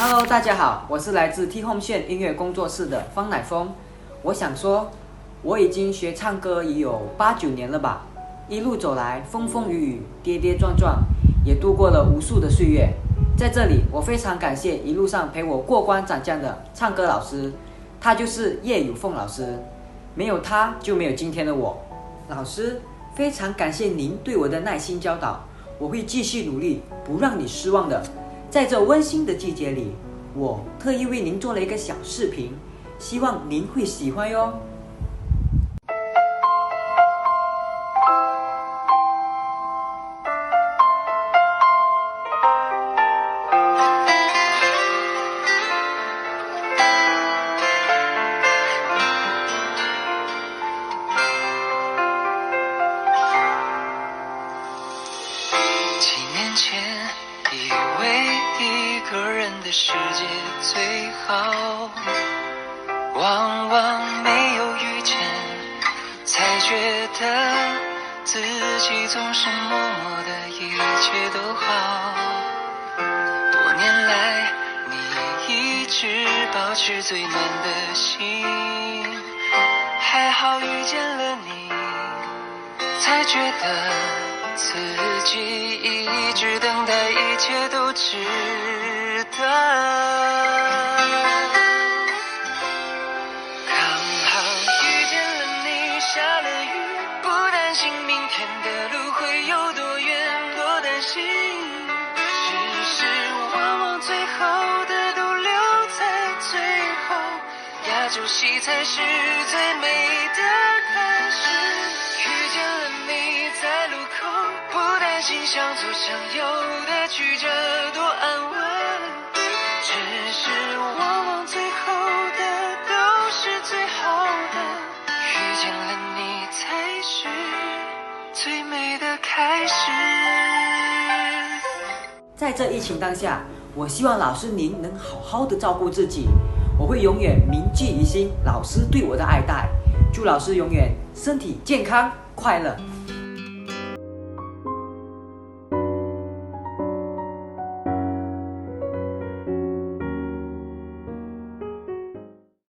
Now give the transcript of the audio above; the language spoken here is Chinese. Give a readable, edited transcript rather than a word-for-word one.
Hello， 大家好，我是来自 T Home 线音乐工作室的方乃峰。我想说，我已经学唱歌已有8、9年了吧，一路走来，风风雨雨，跌跌撞撞，也度过了无数的岁月。在这里，我非常感谢一路上陪我过关斩将的唱歌老师，他就是叶有凤老师。没有他，就没有今天的我。老师，非常感谢您对我的耐心教导，我会继续努力，不让你失望的。在这温馨的季节里，我特意为您做了一个小视频，希望您会喜欢哟。几年前以为一个人的世界最好，往往没有遇见，才觉得自己总是默默的一切都好。多年来你一直保持最暖的心，还好遇见了你，才觉得自己一直等待，一切都值得。刚好遇见了你，下了雨，不担心明天的路会有多远，多担心。只是往往最好的都留在最后，亚洲戏才是最美的开始。遇见了你，在路口，不担心向左向右的曲折多安稳，只是往往最后的都是最好的，遇见了你才是最美的开始。在这疫情当下，我希望老师您能好好的照顾自己，我会永远铭记于心老师对我的爱戴。祝老师永远身体健康快乐。